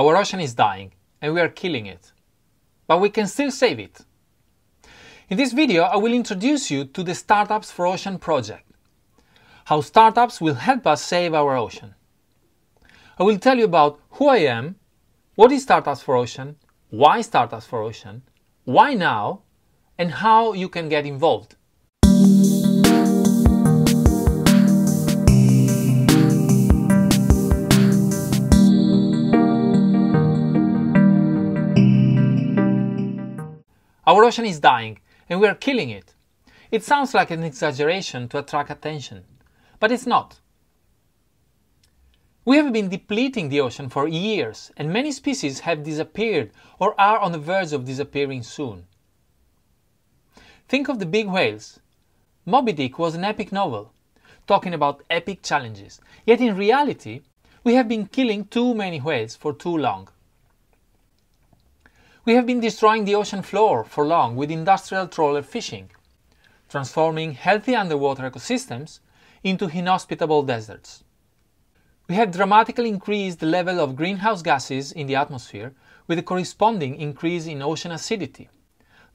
Our ocean is dying and we are killing it. But we can still save it. In this video, I will introduce you to the Startups for Ocean project. How startups will help us save our ocean. I will tell you about who I am, what is Startups for Ocean, why Startups for Ocean, why now, and how you can get involved. Our ocean is dying and we are killing it. It sounds like an exaggeration to attract attention, but it's not. We have been depleting the ocean for years and many species have disappeared or are on the verge of disappearing soon. Think of the big whales. Moby Dick was an epic novel, talking about epic challenges, yet in reality, we have been killing too many whales for too long. We have been destroying the ocean floor for long with industrial trawler fishing, transforming healthy underwater ecosystems into inhospitable deserts. We have dramatically increased the level of greenhouse gases in the atmosphere with a corresponding increase in ocean acidity,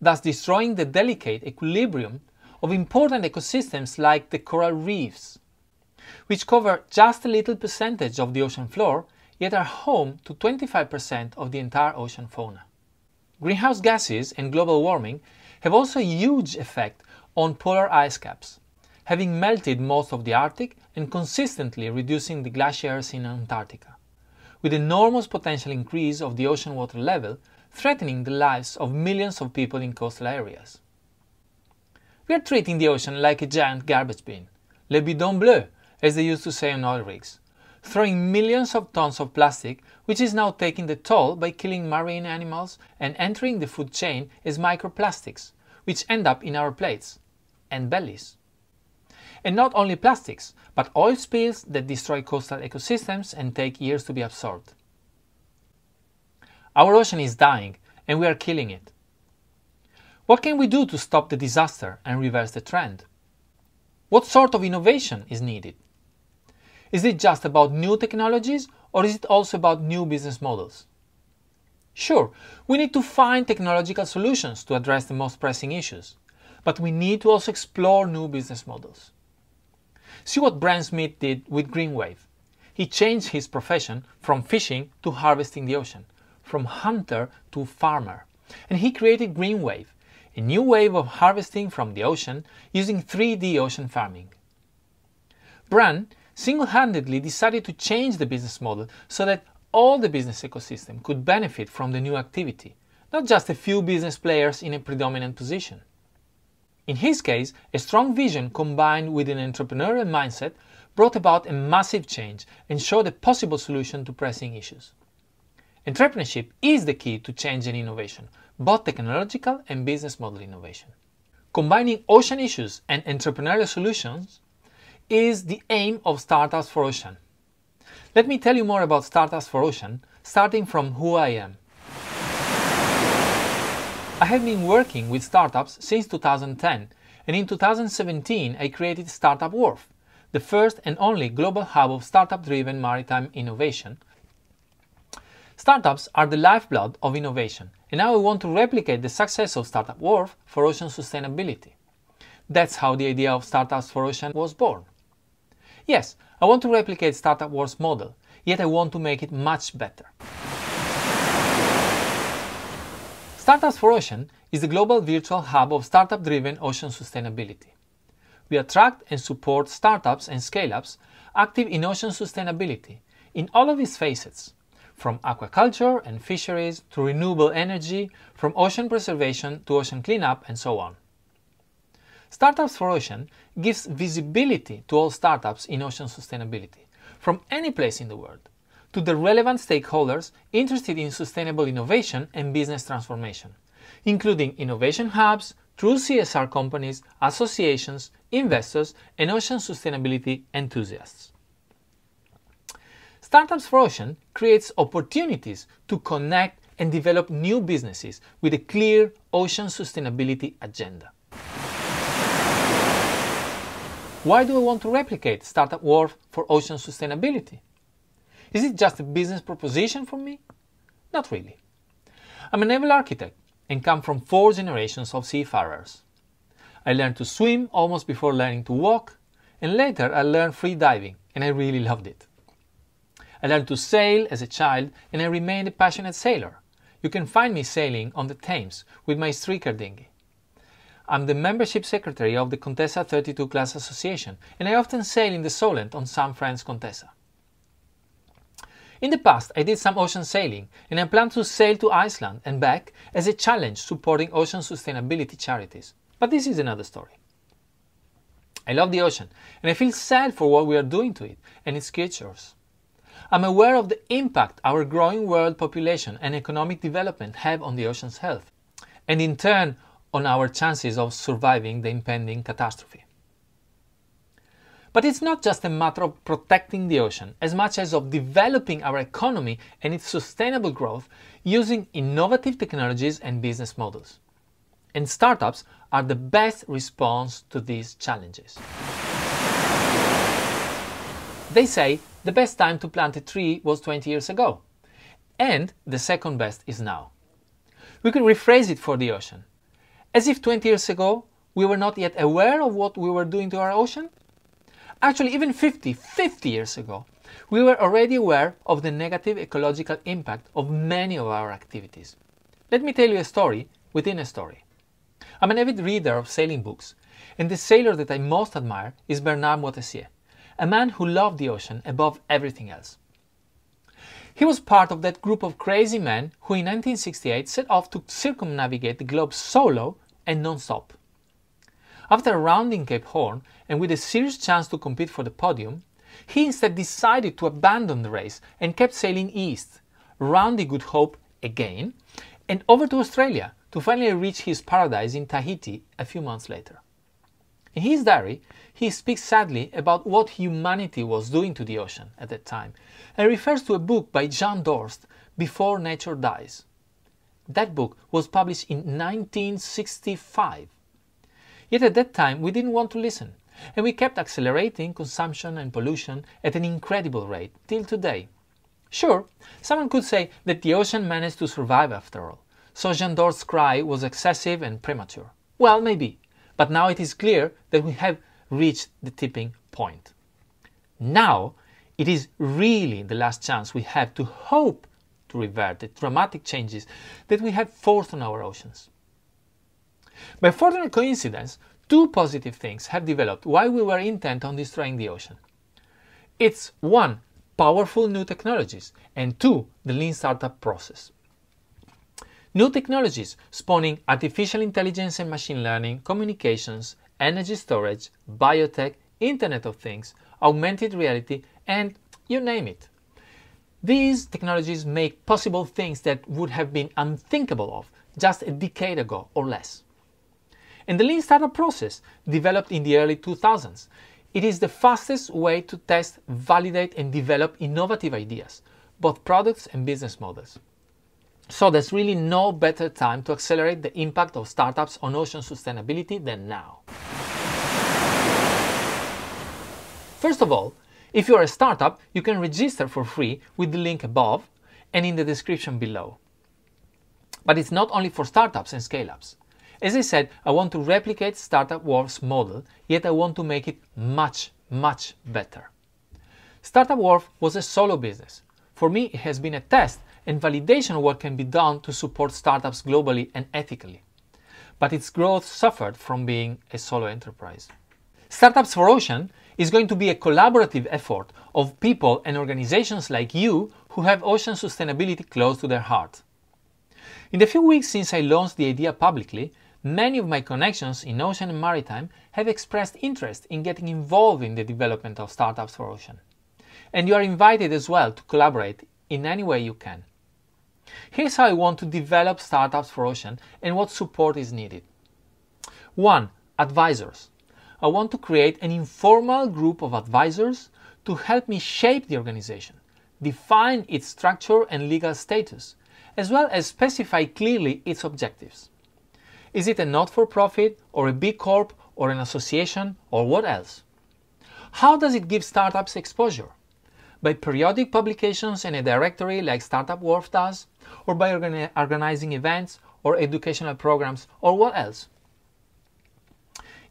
thus destroying the delicate equilibrium of important ecosystems like the coral reefs, which cover just a little percentage of the ocean floor, yet are home to 25% of the entire ocean fauna. Greenhouse gases and global warming have also a huge effect on polar ice caps, having melted most of the Arctic and consistently reducing the glaciers in Antarctica, with enormous potential increase of the ocean water level threatening the lives of millions of people in coastal areas. We are treating the ocean like a giant garbage bin, le bidon bleu, as they used to say on oil rigs, throwing millions of tons of plastic, which is now taking the toll by killing marine animals and entering the food chain as microplastics, which end up in our plates and bellies. And not only plastics, but oil spills that destroy coastal ecosystems and take years to be absorbed. Our ocean is dying and we are killing it. What can we do to stop the disaster and reverse the trend? What sort of innovation is needed? Is it just about new technologies or is it also about new business models? Sure, we need to find technological solutions to address the most pressing issues, but we need to also explore new business models. See what Barren Smith did with GreenWave. He changed his profession from fishing to harvesting the ocean, from hunter to farmer, and he created GreenWave, a new wave of harvesting from the ocean using 3D ocean farming. Barren single-handedly decided to change the business model so that all the business ecosystem could benefit from the new activity, not just a few business players in a predominant position. In his case, a strong vision combined with an entrepreneurial mindset brought about a massive change and showed a possible solution to pressing issues. Entrepreneurship is the key to change and innovation, both technological and business model innovation. Combining ocean issues and entrepreneurial solutions is the aim of Startups for Ocean. Let me tell you more about Startups for Ocean, starting from who I am. I have been working with startups since 2010, and in 2017 I created Startup Wharf, the first and only global hub of startup-driven maritime innovation. Startups are the lifeblood of innovation, and now I want to replicate the success of Startup Wharf for ocean sustainability. That's how the idea of Startups for Ocean was born. Yes, I want to replicate Startup Wharf's model, yet I want to make it much better. Startups for Ocean is the global virtual hub of startup-driven ocean sustainability. We attract and support startups and scale-ups active in ocean sustainability in all of its facets, from aquaculture and fisheries to renewable energy, from ocean preservation to ocean cleanup, and so on. Startups for Ocean gives visibility to all startups in ocean sustainability, from any place in the world, to the relevant stakeholders interested in sustainable innovation and business transformation, including innovation hubs, true CSR companies, associations, investors, and ocean sustainability enthusiasts. Startups for Ocean creates opportunities to connect and develop new businesses with a clear ocean sustainability agenda. Why do I want to replicate Startup Wharf for ocean sustainability? Is it just a business proposition for me? Not really. I'm a naval architect and come from 4 generations of seafarers. I learned to swim almost before learning to walk, and later I learned free diving, and I really loved it. I learned to sail as a child, and I remained a passionate sailor. You can find me sailing on the Thames with my streaker dinghy. I'm the membership secretary of the Contessa 32 Class Association, and I often sail in the Solent on some friends' Contessa. In the past, I did some ocean sailing, and I plan to sail to Iceland and back as a challenge supporting ocean sustainability charities. But this is another story. I love the ocean, and I feel sad for what we are doing to it and its creatures. I'm aware of the impact our growing world population and economic development have on the ocean's health, and in turn on our chances of surviving the impending catastrophe. But it's not just a matter of protecting the ocean as much as of developing our economy and its sustainable growth using innovative technologies and business models. And startups are the best response to these challenges. They say the best time to plant a tree was 20 years ago, and the second best is now. We could rephrase it for the ocean. As if 20 years ago we were not yet aware of what we were doing to our ocean? Actually, even 50 years ago, we were already aware of the negative ecological impact of many of our activities. Let me tell you a story within a story. I'm an avid reader of sailing books, and the sailor that I most admire is Bernard Moitessier, a man who loved the ocean above everything else. He was part of that group of crazy men who in 1968 set off to circumnavigate the globe solo and non-stop. After rounding Cape Horn and with a serious chance to compete for the podium, he instead decided to abandon the race and kept sailing east, round the Good Hope again, and over to Australia to finally reach his paradise in Tahiti a few months later. In his diary, he speaks sadly about what humanity was doing to the ocean at that time and refers to a book by Jean Dorst, Before Nature Dies. That book was published in 1965. Yet at that time we didn't want to listen, and we kept accelerating consumption and pollution at an incredible rate till today. Sure, someone could say that the ocean managed to survive after all, so Jean Dorst's cry was excessive and premature. Well, maybe, but now it is clear that we have reached the tipping point. Now it is really the last chance we have to hope to revert the dramatic changes that we have forced on our oceans. By fortunate coincidence, 2 positive things have developed while we were intent on destroying the ocean. It's 1. Powerful new technologies, and 2. The lean startup process. New technologies spawning artificial intelligence and machine learning, communications, energy storage, biotech, Internet of Things, augmented reality, and you name it. These technologies make possible things that would have been unthinkable of just a decade ago or less. And the lean startup process, developed in the early 2000s, it is the fastest way to test, validate, and develop innovative ideas, both products and business models. So there's really no better time to accelerate the impact of startups on ocean sustainability than now. First of all, if you're a startup, you can register for free with the link above and in the description below. But it's not only for startups and scale-ups. As I said, I want to replicate Startup Wharf's model, yet I want to make it much, much better. Startup Wharf was a solo business. For me, it has been a test and validation of what can be done to support startups globally and ethically. But its growth suffered from being a solo enterprise. Startups for Ocean is going to be a collaborative effort of people and organizations like you who have ocean sustainability close to their heart. In the few weeks since I launched the idea publicly, many of my connections in ocean and maritime have expressed interest in getting involved in the development of Startups for Ocean. And you are invited as well to collaborate in any way you can. Here's how I want to develop Startups for Ocean and what support is needed. 1. Advisors. I want to create an informal group of advisors to help me shape the organization, define its structure and legal status, as well as specify clearly its objectives. Is it a not-for-profit or a B Corp or an association or what else? How does it give startups exposure? by periodic publications in a directory like Startup Wharf does, or by organizing events or educational programs, or what else?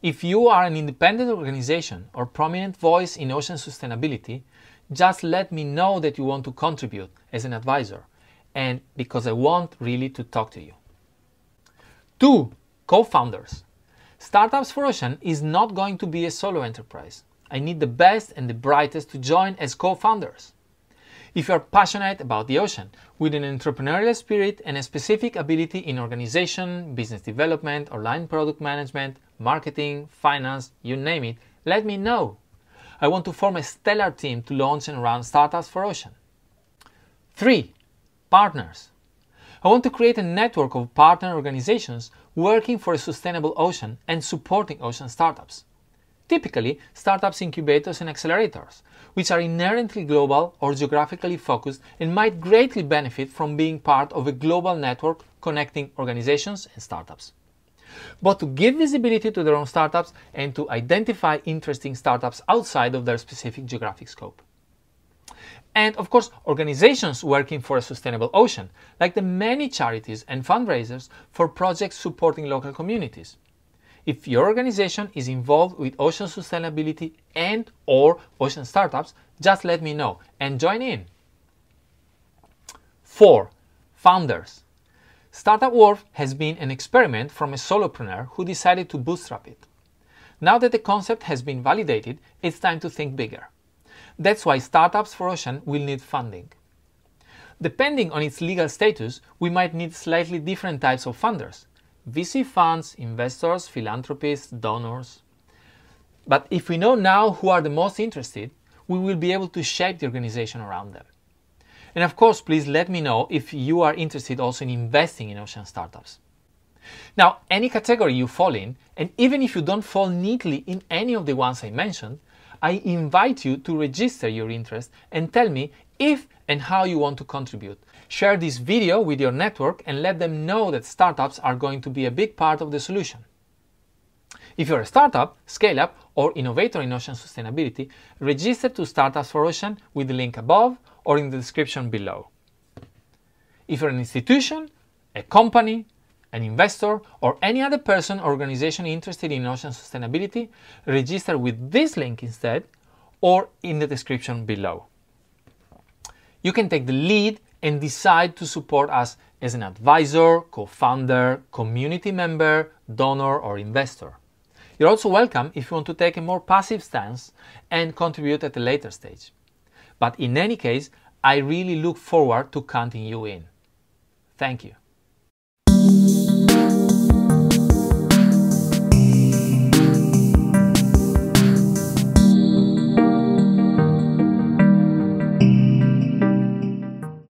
If you are an independent organization or prominent voice in ocean sustainability, just let me know that you want to contribute as an advisor, and because I want really to talk to you. 2. Co-founders. Startups for Ocean is not going to be a solo enterprise. I need the best and the brightest to join as co-founders. If you are passionate about the ocean, with an entrepreneurial spirit and a specific ability in organization, business development, or line product management, marketing, finance, you name it, let me know. I want to form a stellar team to launch and run Startups for Ocean. 3. Partners. I want to create a network of partner organizations working for a sustainable ocean and supporting ocean startups. Typically, startups incubators and accelerators, which are inherently global or geographically focused and might greatly benefit from being part of a global network connecting organizations and startups. Both to give visibility to their own startups and to identify interesting startups outside of their specific geographic scope. And of course, organizations working for a sustainable ocean, like the many charities and fundraisers for projects supporting local communities. If your organization is involved with ocean sustainability and/or ocean startups, just let me know and join in. 4. Founders. Startup Wharf has been an experiment from a solopreneur who decided to bootstrap it. Now that the concept has been validated, it's time to think bigger. That's why Startups for Ocean will need funding. Depending on its legal status, we might need slightly different types of funders. VC funds, investors, philanthropists, donors. But if we know now who are the most interested, we will be able to shape the organization around them. And of course, please let me know if you are interested also in investing in ocean startups. Now, any category you fall in, and even if you don't fall neatly in any of the ones I mentioned, I invite you to register your interest and tell me if and how you want to contribute. Share this video with your network and let them know that startups are going to be a big part of the solution. If you're a startup, scale-up, or innovator in ocean sustainability, register to Startups for Ocean with the link above or in the description below. If you're an institution, a company, an investor, or any other person or organization interested in ocean sustainability, register with this link instead or in the description below. You can take the lead and decide to support us as an advisor, co-founder, community member, donor, or investor. You're also welcome if you want to take a more passive stance and contribute at a later stage. But in any case, I really look forward to counting you in. Thank you.